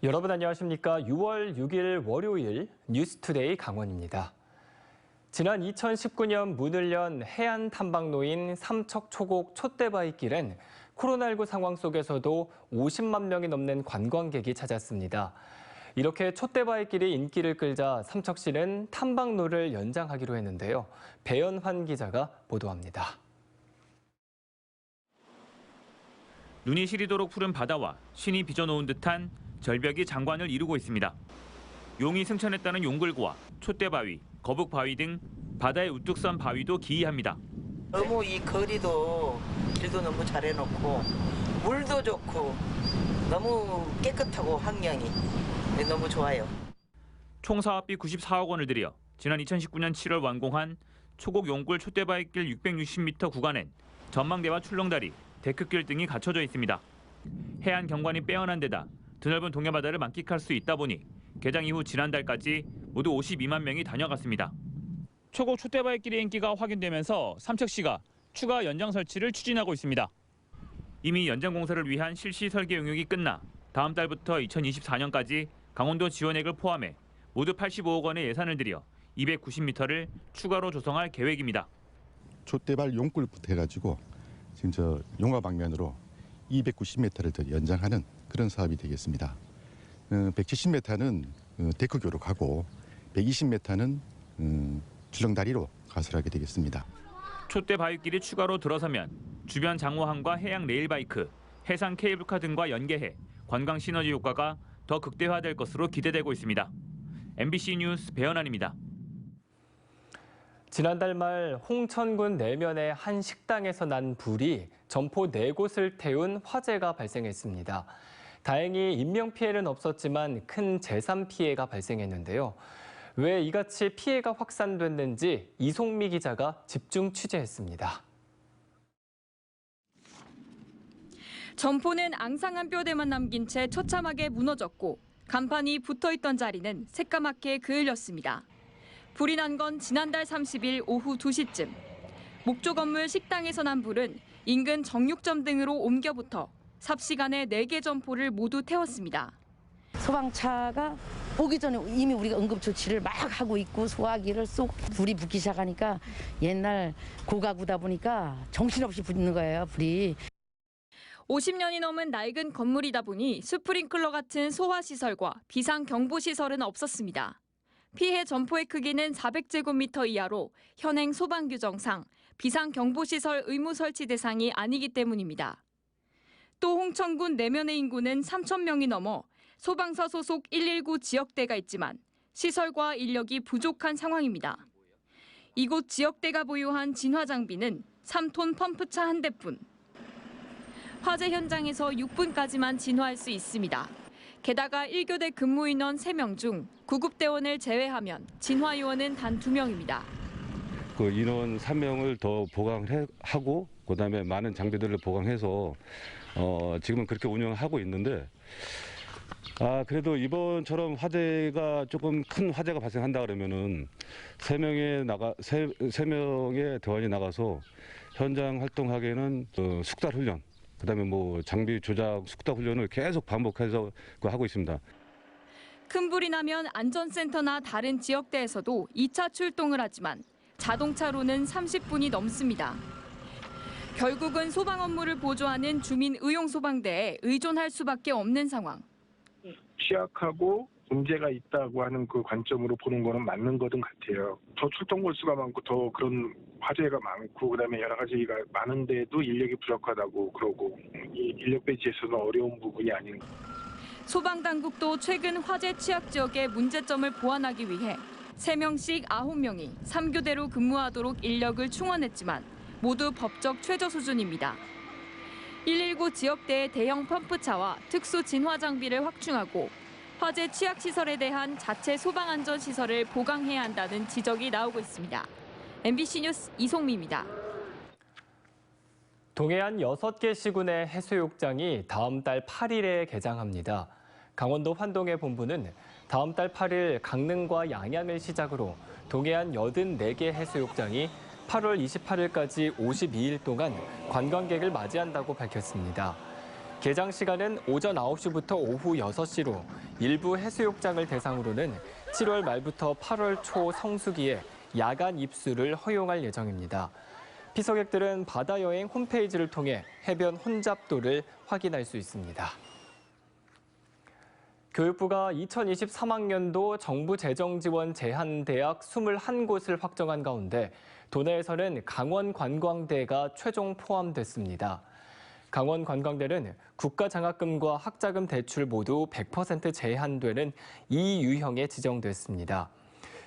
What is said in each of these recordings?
여러분 안녕하십니까? 6월 6일 월요일 뉴스투데이 강원입니다. 지난 2019년 문을 연 해안 탐방로인 삼척초곡 촛대바위길엔 코로나19 상황 속에서도 50만 명이 넘는 관광객이 찾았습니다. 이렇게 촛대바위길이 인기를 끌자 삼척시는 탐방로를 연장하기로 했는데요. 배연환 기자가 보도합니다. 눈이 시리도록 푸른 바다와 신이 빚어놓은 듯한 절벽이 장관을 이루고 있습니다. 용이 승천했다는 용굴고와 촛대바위, 거북바위 등 바다에 우뚝 선 바위도 기이합니다. 너무 이 거리도 길도 너무 잘 해놓고 물도 좋고 너무 깨끗하고 환경이 너무 좋아요. 총 사업비 94억 원을 들여 지난 2019년 7월 완공한 초곡 용굴 촛대바위길 660m 구간엔 전망대와 출렁다리, 데크길 등이 갖춰져 있습니다. 해안 경관이 빼어난 데다 드넓은 동해바다를 만끽할 수 있다 보니 개장 이후 지난달까지 모두 52만 명이 다녀갔습니다. 초곡 촛대바위길의 인기가 확인되면서 삼척시가 추가 연장 설치를 추진하고 있습니다. 이미 연장 공사를 위한 실시 설계 용역이 끝나 다음 달부터 2024년까지 강원도 지원액을 포함해 모두 85억 원의 예산을 들여 290m를 추가로 조성할 계획입니다. 촛대발 용굴부터 해가지고 지금 저 용화 방면으로 290m를 더 연장하는 그런 사업이 되겠습니다. 170m는 데크교로 가고 120m는 출렁다리로 가설하게 되겠습니다. 촛대바위길이 추가로 들어서면 주변 장호항과 해양 레일바이크, 해상 케이블카 등과 연계해 관광 시너지 효과가 더 극대화될 것으로 기대되고 있습니다. MBC 뉴스 배연환입니다. 지난달 말 홍천군 내면의 한 식당에서 난 불이 점포 4곳을 태운 화재가 발생했습니다. 다행히 인명피해는 없었지만 큰 재산 피해가 발생했는데요. 왜 이같이 피해가 확산됐는지 이송미 기자가 집중 취재했습니다. 점포는 앙상한 뼈대만 남긴 채 처참하게 무너졌고 간판이 붙어있던 자리는 새까맣게 그을렸습니다. 불이 난 건 지난달 30일 오후 2시쯤. 목조 건물 식당에서 난 불은 인근 정육점 등으로 옮겨붙어 삽시간에 4개 점포를 모두 태웠습니다. 소방차가 오기 전에 이미 우리가 응급조치를 막 하고 있고 소화기를 쏙 불이 붙기 시작하니까 옛날 고가구다 보니까 정신없이 붙는 거예요, 불이. 50년이 넘은 낡은 건물이다 보니 스프링클러 같은 소화시설과 비상경보시설은 없었습니다. 피해 점포의 크기는 400제곱미터 이하로 현행 소방규정상 비상경보시설 의무 설치 대상이 아니기 때문입니다. 또 홍천군 내면의 인구는 3,000명이 넘어 소방서 소속 119 지역대가 있지만 시설과 인력이 부족한 상황입니다. 이곳 지역대가 보유한 진화 장비는 3톤 펌프차 1대뿐. 화재 현장에서 6분까지만 진화할 수 있습니다. 게다가 1교대 근무 인원 3명 중 구급대원을 제외하면 진화 요원은 단 2명입니다. 그 인원 3명을 더 보강하고 그다음에 많은 장비들을 보강해서 지금은 그렇게 운영하고 있는데 그래도 이번처럼 화재가 조금 큰 화재가 발생한다 그러면은 3명의 대원이 나가서 현장 활동하기에는 숙달 훈련 그다음에 뭐 장비 조작 숙달 훈련을 계속 반복해서 하고 있습니다. 큰 불이 나면 안전센터나 다른 지역대에서도 2차 출동을 하지만 자동차로는 30분이 넘습니다. 결국은 소방 업무를 보조하는 주민의용소방대에 의존할 수밖에 없는 상황. 취약하고 문제가 있다고 하는 그 관점으로 보는 거는 맞는 거든 같아요. 더 출동 골수가 많고 더 그런 화재가 많고 그다음에 여러 가지가 많은데도 인력이 부족하다고 그러고 이 인력 배치에서는 어려운 부분이 아닌가. 소방당국도 최근 화재 취약 지역의 문제점을 보완하기 위해 3명씩 9명이 3교대로 근무하도록 인력을 충원했지만 모두 법적 최저 수준입니다. 119 지역대의 대형 펌프차와 특수 진화 장비를 확충하고 화재 취약 시설에 대한 자체 소방 안전 시설을 보강해야 한다는 지적이 나오고 있습니다. MBC 뉴스 이송미입니다. 동해안 6개 시군의 해수욕장이 다음 달 8일에 개장합니다. 강원도 환동해 본부는 다음 달 8일 강릉과 양양을 시작으로 동해안 84개 해수욕장이 8월 28일까지 52일 동안 관광객을 맞이한다고 밝혔습니다. 개장 시간은 오전 9시부터 오후 6시로 일부 해수욕장을 대상으로는 7월 말부터 8월 초 성수기에 야간 입수를 허용할 예정입니다. 피서객들은 바다여행 홈페이지를 통해 해변 혼잡도를 확인할 수 있습니다. 교육부가 2023학년도 정부 재정 지원 제한 대학 21곳을 확정한 가운데 도내에서는 강원관광대가 최종 포함됐습니다. 강원관광대는 국가장학금과 학자금 대출 모두 100% 제한되는 2유형에 지정됐습니다.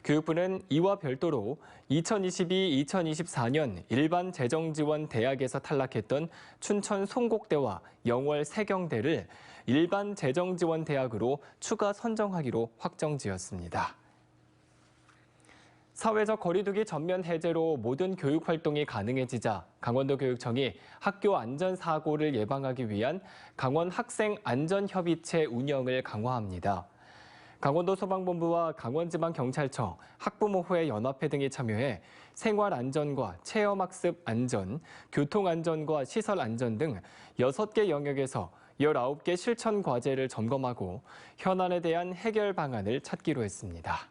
교육부는 이와 별도로 2022-2024년 일반 재정지원 대학에서 탈락했던 춘천 송곡대와 영월 세경대를 일반 재정지원 대학으로 추가 선정하기로 확정지었습니다. 사회적 거리두기 전면 해제로 모든 교육 활동이 가능해지자 강원도 교육청이 학교 안전사고를 예방하기 위한 강원 학생 안전협의체 운영을 강화합니다. 강원도 소방본부와 강원지방경찰청, 학부모회 연합회 등이 참여해 생활안전과 체험학습 안전, 교통안전과 시설안전 등 6개 영역에서 19개 실천 과제를 점검하고 현안에 대한 해결 방안을 찾기로 했습니다.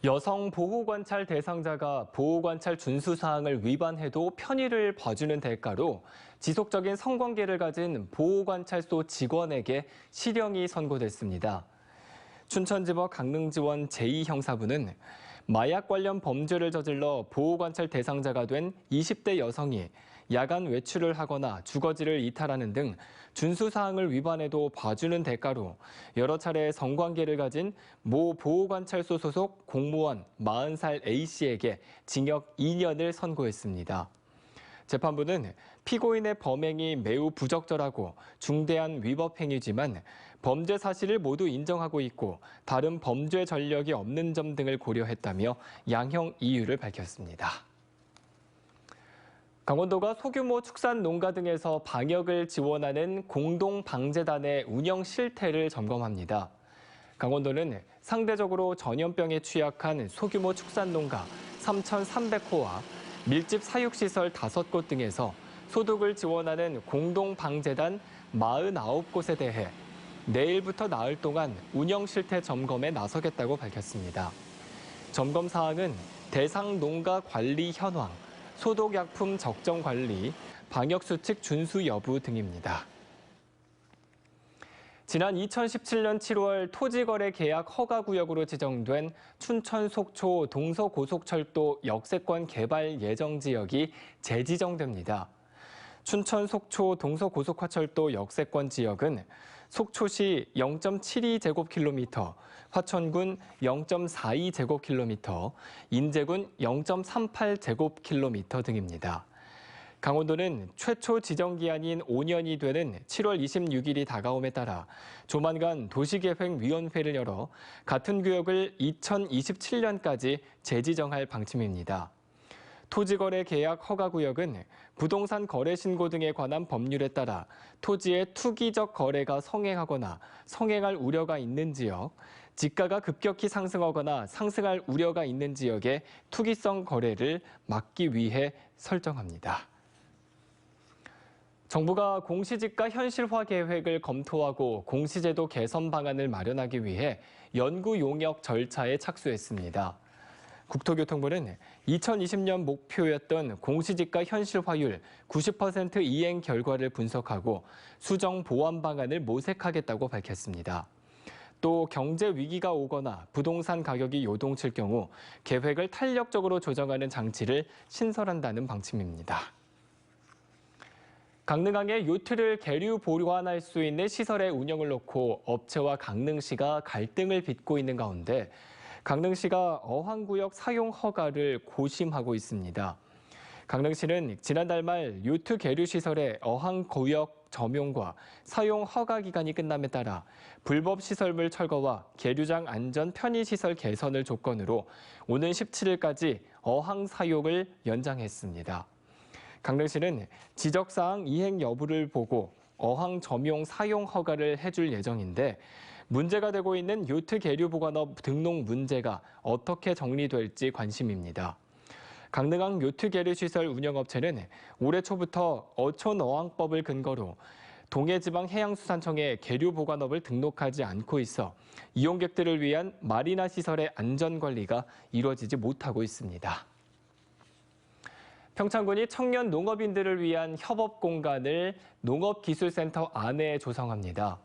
여성 보호관찰 대상자가 보호관찰 준수사항을 위반해도 편의를 봐주는 대가로 지속적인 성관계를 가진 보호관찰소 직원에게 실형이 선고됐습니다. 춘천지법 강릉지원 제2형사부는 마약 관련 범죄를 저질러 보호관찰 대상자가 된 20대 여성이 야간 외출을 하거나 주거지를 이탈하는 등 준수사항을 위반해도 봐주는 대가로 여러 차례 성관계를 가진 모 보호관찰소 소속 공무원 40살 A씨에게 징역 2년을 선고했습니다. 재판부는 피고인의 범행이 매우 부적절하고 중대한 위법 행위지만 범죄 사실을 모두 인정하고 있고 다른 범죄 전력이 없는 점 등을 고려했다며 양형 이유를 밝혔습니다. 강원도가 소규모 축산 농가 등에서 방역을 지원하는 공동방재단의 운영 실태를 점검합니다. 강원도는 상대적으로 전염병에 취약한 소규모 축산 농가 3,300호와 밀집 사육시설 5곳 등에서 소득을 지원하는 공동방재단 49곳에 대해 내일부터 나흘 동안 운영 실태 점검에 나서겠다고 밝혔습니다. 점검 사항은 대상 농가 관리 현황, 소독약품 적정 관리, 방역수칙 준수 여부 등입니다. 지난 2017년 7월 토지거래 계약 허가구역으로 지정된 춘천 속초 동서고속철도 역세권 개발 예정 지역이 재지정됩니다. 춘천 속초 동서고속화철도 역세권 지역은 속초시 0.72제곱킬로미터, 화천군 0.42제곱킬로미터, 인제군 0.38제곱킬로미터 등입니다. 강원도는 최초 지정 기한인 5년이 되는 7월 26일이 다가옴에 따라 조만간 도시계획위원회를 열어 같은 구역을 2027년까지 재지정할 방침입니다. 토지거래 계약 허가구역은 부동산 거래 신고 등에 관한 법률에 따라 토지의 투기적 거래가 성행하거나 성행할 우려가 있는 지역, 지가가 급격히 상승하거나 상승할 우려가 있는 지역의 투기성 거래를 막기 위해 설정합니다. 정부가 공시지가 현실화 계획을 검토하고 공시제도 개선 방안을 마련하기 위해 연구 용역 절차에 착수했습니다. 국토교통부는 2020년 목표였던 공시지가 현실화율 90% 이행 결과를 분석하고 수정 보완 방안을 모색하겠다고 밝혔습니다. 또 경제 위기가 오거나 부동산 가격이 요동칠 경우 계획을 탄력적으로 조정하는 장치를 신설한다는 방침입니다. 강릉항에 요트를 계류 보관할 수 있는 시설의 운영을 놓고 업체와 강릉시가 갈등을 빚고 있는 가운데 강릉시가 어항구역 사용 허가를 고심하고 있습니다. 강릉시는 지난달 말 요트 계류 시설의 어항구역 점용과 사용 허가 기간이 끝남에 따라 불법 시설물 철거와 계류장 안전 편의시설 개선을 조건으로 오는 17일까지 어항 사용을 연장했습니다. 강릉시는 지적사항 이행 여부를 보고 어항 점용 사용 허가를 해줄 예정인데 문제가 되고 있는 요트 계류 보관업 등록 문제가 어떻게 정리될지 관심입니다. 강릉항 요트 계류 시설 운영업체는 올해 초부터 어촌어항법을 근거로 동해지방해양수산청에 계류 보관업을 등록하지 않고 있어 이용객들을 위한 마리나 시설의 안전관리가 이루어지지 못하고 있습니다. 평창군이 청년 농업인들을 위한 협업 공간을 농업기술센터 안에 조성합니다.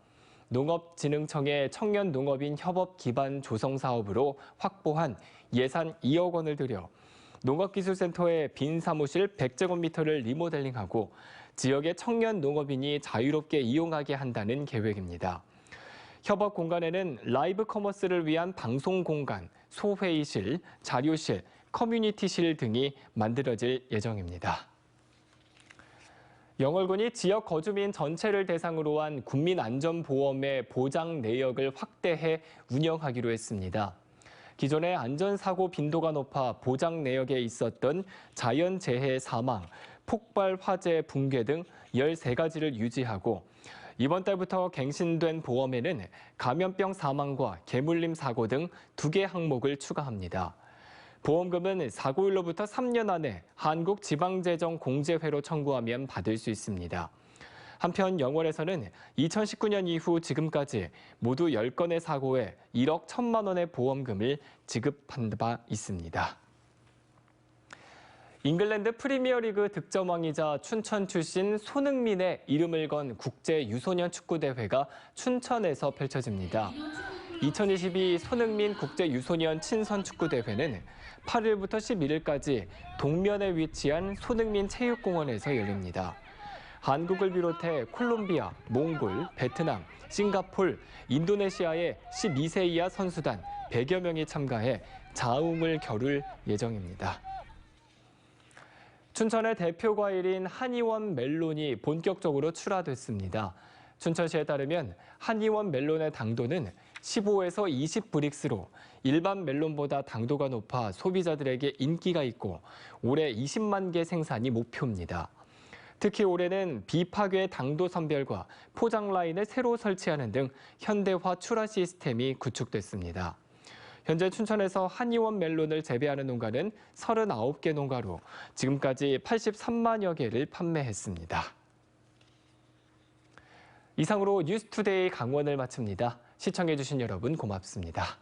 농업진흥청의 청년 농업인 협업 기반 조성 사업으로 확보한 예산 2억 원을 들여 농업기술센터의 빈 사무실 100제곱미터를 리모델링하고 지역의 청년 농업인이 자유롭게 이용하게 한다는 계획입니다. 협업 공간에는 라이브 커머스를 위한 방송 공간, 소회의실, 자료실, 커뮤니티실 등이 만들어질 예정입니다. 영월군이 지역 거주민 전체를 대상으로 한 국민안전보험의 보장 내역을 확대해 운영하기로 했습니다. 기존의 안전사고 빈도가 높아 보장 내역에 있었던 자연재해 사망, 폭발 화재 붕괴 등 13가지를 유지하고 이번 달부터 갱신된 보험에는 감염병 사망과 개물림 사고 등 2개 항목을 추가합니다. 보험금은 사고일로부터 3년 안에 한국지방재정공제회로 청구하면 받을 수 있습니다. 한편 영월에서는 2019년 이후 지금까지 모두 10건의 사고에 1억 1천만 원의 보험금을 지급한 바 있습니다. 잉글랜드 프리미어리그 득점왕이자 춘천 출신 손흥민의 이름을 건 국제 유소년 축구대회가 춘천에서 펼쳐집니다. 2022 손흥민 국제 유소년 친선 축구대회는 8일부터 11일까지 동면에 위치한 손흥민 체육공원에서 열립니다. 한국을 비롯해 콜롬비아, 몽골, 베트남, 싱가폴, 인도네시아의 12세 이하 선수단 100여 명이 참가해 자웅을 겨룰 예정입니다. 춘천의 대표 과일인 한의원 멜론이 본격적으로 출하됐습니다. 춘천시에 따르면 한의원 멜론의 당도는 15에서 20브릭스로 일반 멜론보다 당도가 높아 소비자들에게 인기가 있고 올해 20만 개 생산이 목표입니다. 특히 올해는 비파괴 당도 선별과 포장 라인을 새로 설치하는 등 현대화 출하 시스템이 구축됐습니다. 현재 춘천에서 한의원 멜론을 재배하는 농가는 39개 농가로 지금까지 83만여 개를 판매했습니다. 이상으로 뉴스투데이 강원을 마칩니다. 시청해주신 여러분 고맙습니다.